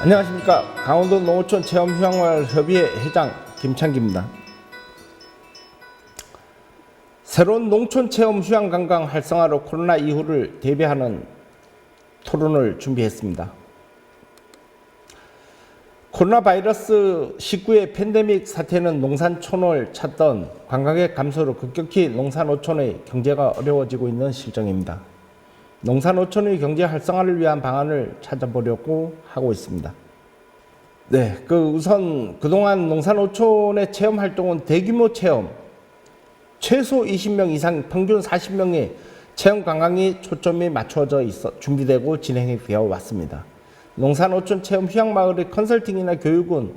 안녕하십니까. 강원도 농어촌 체험휴양마을협의회 회장 김창기입니다. 새로운 농촌 체험 휴양 관광 활성화로 코로나 이후를 대비하는 토론을 준비했습니다. 코로나 바이러스 19의 팬데믹 사태는 농산촌을 찾던 관광객 감소로 급격히 농산어촌의 경제가 어려워지고 있는 실정입니다. 농산어촌의 경제 활성화를 위한 방안을 찾아보려고 하고 있습니다. 우선 그동안 농산어촌의 체험 활동은 대규모 체험, 최소 20명 이상, 평균 40명의 체험 관광이 초점이 맞춰져 준비되고 진행이 되어 왔습니다. 농산어촌 체험 휴양마을의 컨설팅이나 교육은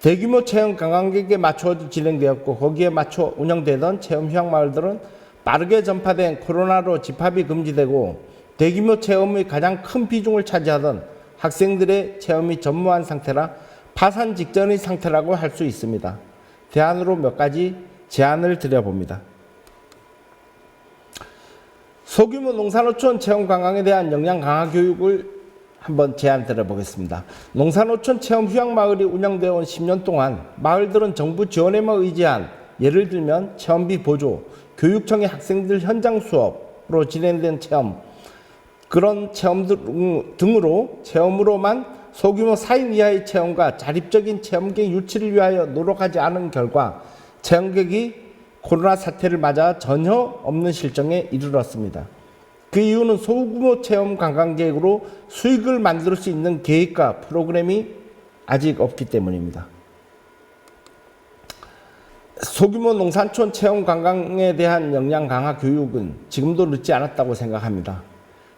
대규모 체험 관광객에 맞춰 진행되었고, 거기에 맞춰 운영되던 체험 휴양마을들은 빠르게 전파된 코로나로 집합이 금지되고 대규모 체험의 가장 큰 비중을 차지하던 학생들의 체험이 전무한 상태라 파산 직전의 상태라고 할 수 있습니다. 대안으로 몇 가지 제안을 드려봅니다. 소규모 농산어촌 체험 관광에 대한 역량 강화 교육을 한번 제안 드려보겠습니다. 농산어촌 체험 휴양마을이 운영되어 온 10년 동안 마을들은 정부 지원에만 의지한, 예를 들면 체험비 보조, 교육청의 학생들 현장 수업으로 진행된 체험, 그런 체험 등으로 체험으로만 소규모 4인 이하의 체험과 자립적인 체험객 유치를 위하여 노력하지 않은 결과 체험객이 코로나 사태를 맞아 전혀 없는 실정에 이르렀습니다. 그 이유는 소규모 체험 관광객으로 수익을 만들 수 있는 계획과 프로그램이 아직 없기 때문입니다. 소규모 농산촌 체험 관광에 대한 역량 강화 교육은 지금도 늦지 않았다고 생각합니다.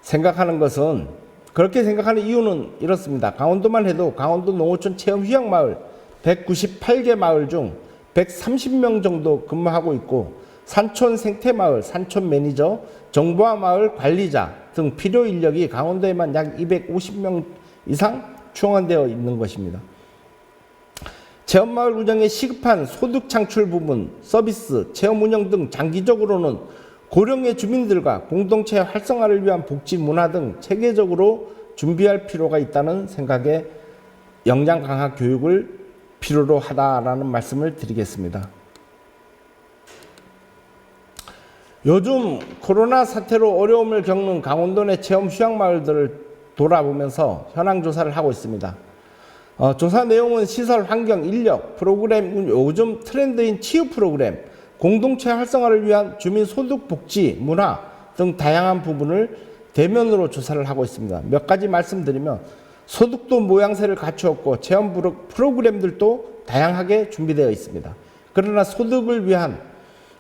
생각하는 것은, 그렇게 생각하는 이유는 이렇습니다. 강원도만 해도 강원도 농어촌 체험 휴양마을 198개 마을 중 130명 정도 근무하고 있고, 산촌 생태마을, 산촌 매니저, 정보화 마을 관리자 등 필요 인력이 강원도에만 약 250명 이상 충원되어 있는 것입니다. 체험마을 운영에 시급한 소득 창출 부분, 서비스, 체험 운영 등 장기적으로는 고령의 주민들과 공동체 활성화를 위한 복지 문화 등 체계적으로 준비할 필요가 있다는 생각에 역량 강화 교육을 필요로 하다라는 말씀을 드리겠습니다. 요즘 코로나 사태로 어려움을 겪는 강원도 내 체험 휴양마을들을 돌아보면서 현황 조사를 하고 있습니다. 조사 내용은 시설, 환경, 인력, 프로그램, 요즘 트렌드인 치유 프로그램, 공동체 활성화를 위한 주민 소득 복지, 문화 등 다양한 부분을 대면으로 조사를 하고 있습니다. 몇 가지 말씀드리면, 소득도 모양새를 갖추었고 체험 프로그램들도 다양하게 준비되어 있습니다. 그러나 소득을 위한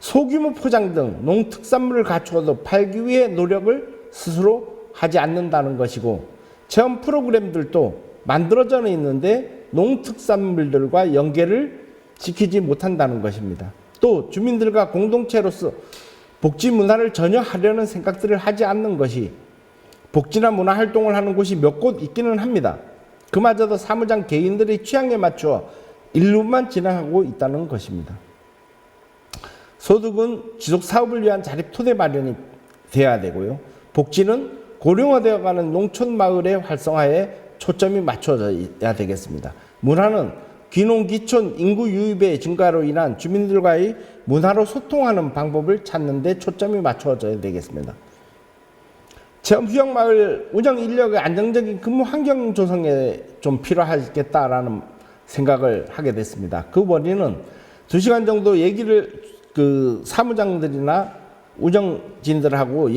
소규모 포장 등 농특산물을 갖추어도 팔기 위해 노력을 스스로 하지 않는다는 것이고, 체험 프로그램들도 만들어져 있는데 농특산물들과 연계를 시키지 못한다는 것입니다. 또 주민들과 공동체로서 복지 문화를 전혀 하려는 생각들을 하지 않는 것이, 복지나 문화 활동을 하는 곳이 몇 곳 있기는 합니다. 그마저도 사무장 개인들의 취향에 맞추어 일부만 진행하고 있다는 것입니다. 소득은 지속 사업을 위한 자립 토대 마련이 되어야 되고요. 복지는 고령화되어가는 농촌 마을의 활성화에 초점이 맞춰져야 되겠습니다. 문화는 귀농, 귀촌, 인구 유입의 증가로 인한 주민들과의 문화로 소통하는 방법을 찾는 데 초점이 맞춰져야 되겠습니다. 체험 휴양마을 운영 인력의 안정적인 근무 환경 조성에 좀 필요하겠다라는 생각을 하게 됐습니다. 그 원인은 2시간 정도 사무장들이나 운영진들하고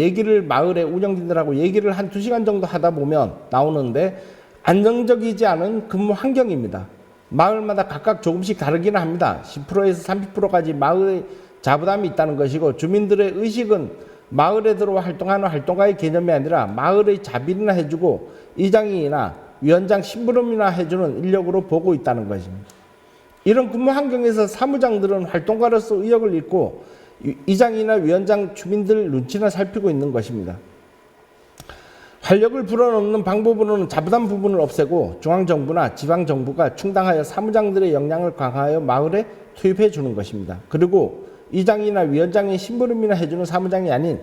마을의 운영진들하고 얘기를 한 2시간 정도 하다 보면 나오는데, 안정적이지 않은 근무 환경입니다. 마을마다 각각 조금씩 다르기는 합니다. 10%에서 30%까지 마을의 자부담이 있다는 것이고, 주민들의 의식은 마을에 들어와 활동하는 활동가의 개념이 아니라 마을의 자비나 해주고 이장이나 위원장 심부름이나 해주는 인력으로 보고 있다는 것입니다. 이런 근무 환경에서 사무장들은 활동가로서 의욕을 잃고 이장이나 위원장 주민들 눈치나 살피고 있는 것입니다. 활력을 불어넣는 방법으로는 자부담 부분을 없애고 중앙정부나 지방정부가 충당하여 사무장들의 역량을 강화하여 마을에 투입해 주는 것입니다. 그리고 이장이나 위원장의 심부름이나 해주는 사무장이 아닌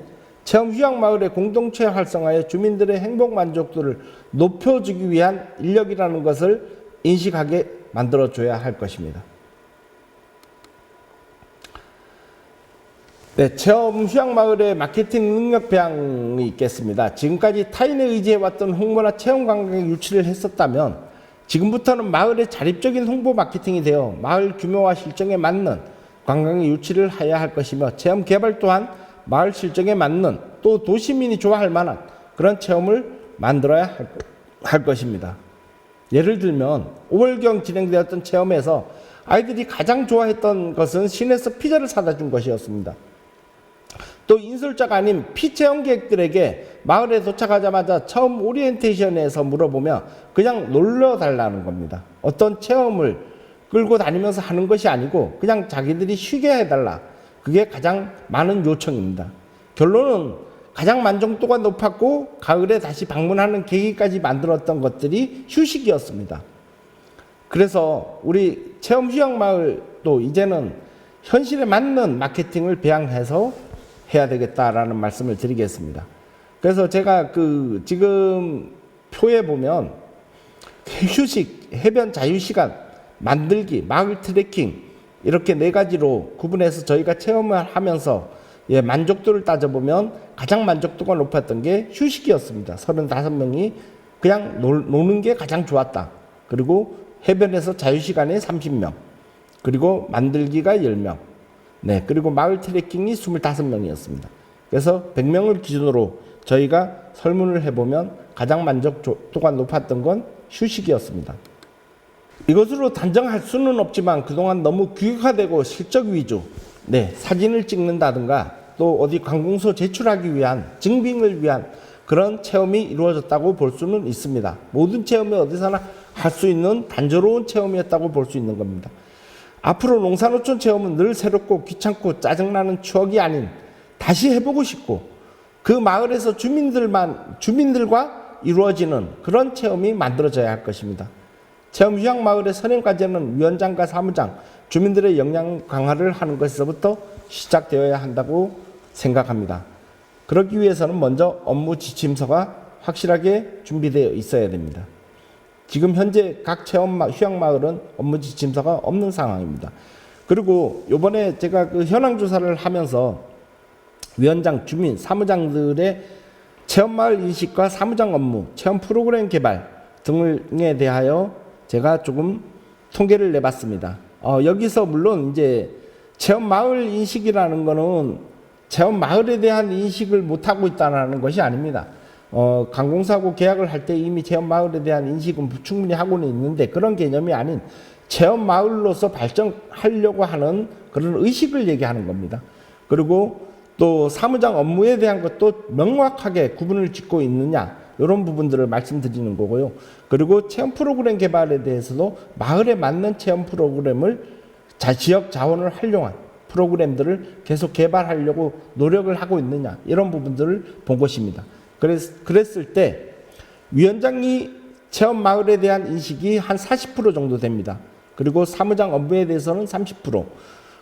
체험 휴양마을의 공동체 활성화에 주민들의 행복 만족도를 높여주기 위한 인력이라는 것을 인식하게 만들어줘야 할 것입니다. 네, 체험 휴양마을의 마케팅 능력 배양이 있겠습니다. 지금까지 타인에 의지해왔던 홍보나 체험 관광의 유치를 했었다면 지금부터는 마을의 자립적인 홍보 마케팅이 되어 마을 규모와 실정에 맞는 관광의 유치를 해야 할 것이며 체험 개발 또한 마을 실정에 맞는 또 도시민이 좋아할 만한 그런 체험을 만들어야 할 것입니다. 예를 들면 5월경 진행되었던 체험에서 아이들이 가장 좋아했던 것은 시내에서 피자를 사다 준 것이었습니다. 또 인솔자가 아닌 피체험객들에게 마을에 도착하자마자 처음 오리엔테이션에서 물어보며 그냥 놀러달라는 겁니다. 어떤 체험을 끌고 다니면서 하는 것이 아니고 그냥 자기들이 쉬게 해달라. 그게 가장 많은 요청입니다. 결론은 가장 만족도가 높았고 가을에 다시 방문하는 계기까지 만들었던 것들이 휴식이었습니다. 그래서 우리 체험 휴양마을도 이제는 현실에 맞는 마케팅을 배양해서 해야 되겠다라는 말씀을 드리겠습니다. 그래서 제가 지금 표에 보면 휴식, 해변 자유시간, 만들기, 마을 트레킹 이렇게 4가지로 구분해서 저희가 체험을 하면서 만족도를 따져보면 가장 만족도가 높았던 게 휴식이었습니다. 35명이 그냥 노는 게 가장 좋았다. 그리고 해변에서 자유시간에 30명, 그리고 만들기가 10명, 네, 그리고 마을 트레킹이 25명이었습니다. 그래서 100명을 기준으로 저희가 설문을 해보면 가장 만족도가 높았던 건 휴식이었습니다. 이것으로 단정할 수는 없지만 그동안 너무 규격화되고 실적 위주, 네, 사진을 찍는다든가 또 어디 관공서 제출하기 위한 증빙을 위한 그런 체험이 이루어졌다고 볼 수는 있습니다. 모든 체험이 어디서나 할 수 있는 단조로운 체험이었다고 볼 수 있는 겁니다. 앞으로 농산어촌 체험은 늘 새롭고 귀찮고 짜증나는 추억이 아닌 다시 해보고 싶고 그 마을에서 주민들과 이루어지는 그런 체험이 만들어져야 할 것입니다. 체험 휴양마을의 선행과제는 위원장과 사무장, 주민들의 역량 강화를 하는 것에서부터 시작되어야 한다고 생각합니다. 그러기 위해서는 먼저 업무 지침서가 확실하게 준비되어 있어야 됩니다. 지금 현재 각 체험 휴양마을은 업무 지침서가 없는 상황입니다. 그리고 이번에 제가 현황 조사를 하면서 위원장, 주민, 사무장들의 체험마을 인식과 사무장 업무, 체험 프로그램 개발 등에 대하여 제가 조금 통계를 내봤습니다. 여기서 물론 이제 체험마을 인식이라는 거는 체험마을에 대한 인식을 못하고 있다는 것이 아닙니다. 관공서하고 계약을 할 때 이미 체험마을에 대한 인식은 충분히 하고는 있는데 그런 개념이 아닌 체험마을로서 발전하려고 하는 그런 의식을 얘기하는 겁니다. 그리고 또 사무장 업무에 대한 것도 명확하게 구분을 짓고 있느냐 이런 부분들을 말씀드리는 거고요. 그리고 체험 프로그램 개발에 대해서도 마을에 맞는 체험 프로그램을 지역 자원을 활용한 프로그램들을 계속 개발하려고 노력을 하고 있느냐 이런 부분들을 본 것입니다. 그랬을 때 위원장이 체험 마을에 대한 인식이 한 40% 정도 됩니다. 그리고 사무장 업무에 대해서는 30%,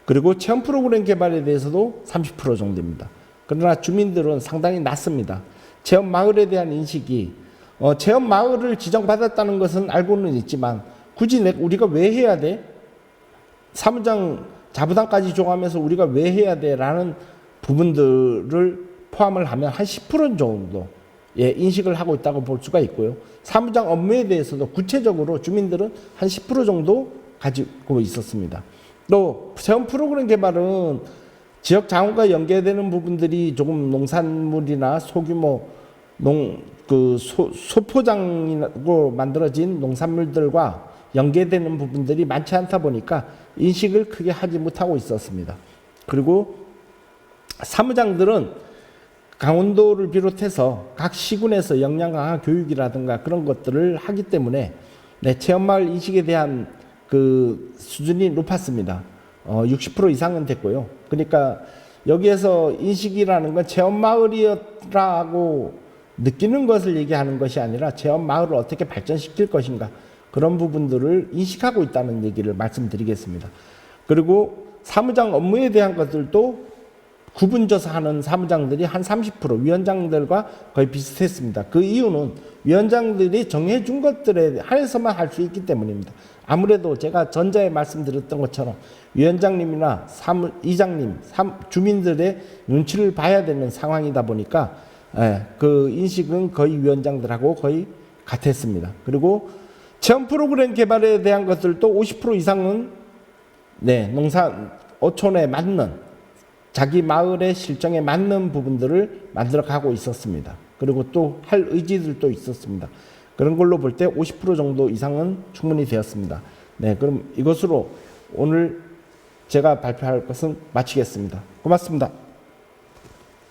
그리고 체험 프로그램 개발에 대해서도 30% 정도 됩니다. 그러나 주민들은 상당히 낮습니다. 체험 마을에 대한 인식이 체험 마을을 지정받았다는 것은 알고는 있지만 굳이 우리가 왜 해야 돼? 사무장 자부담까지 줘가면서 우리가 왜 해야 돼? 라는 부분들을 포함을 하면 한 10% 정도 인식을 하고 있다고 볼 수가 있고요. 사무장 업무에 대해서도 구체적으로 주민들은 한 10% 정도 가지고 있었습니다. 또 체험 프로그램 개발은 지역 자원과 연계되는 부분들이 조금 농산물이나 소규모 소포장으로 만들어진 농산물들과 연계되는 부분들이 많지 않다 보니까 인식을 크게 하지 못하고 있었습니다. 그리고 사무장들은 강원도를 비롯해서 각 시군에서 역량 강화 교육이라든가 그런 것들을 하기 때문에 체험마을 인식에 대한 그 수준이 높았습니다. 60% 이상은 됐고요. 그러니까 여기에서 인식이라는 건 체험마을이라고 느끼는 것을 얘기하는 것이 아니라 체험마을을 어떻게 발전시킬 것인가 그런 부분들을 인식하고 있다는 얘기를 말씀드리겠습니다. 그리고 사무장 업무에 대한 것들도 구분조사하는 사무장들이 한 30%, 위원장들과 거의 비슷했습니다. 그 이유는 위원장들이 정해준 것들에 한해서만 할 수 있기 때문입니다. 아무래도 제가 전자에 말씀드렸던 것처럼 위원장님이나 이장님, 주민들의 눈치를 봐야 되는 상황이다 보니까 그 인식은 거의 위원장들하고 거의 같았습니다. 그리고 체험 프로그램 개발에 대한 것들도 50% 이상은 농사 어촌에 맞는 자기 마을의 실정에 맞는 부분들을 만들어 가고 있었습니다. 그리고 또 할 의지들도 있었습니다. 그런 걸로 볼 때 50% 정도 이상은 충분히 되었습니다. 그럼 이것으로 오늘 제가 발표할 것은 마치겠습니다. 고맙습니다.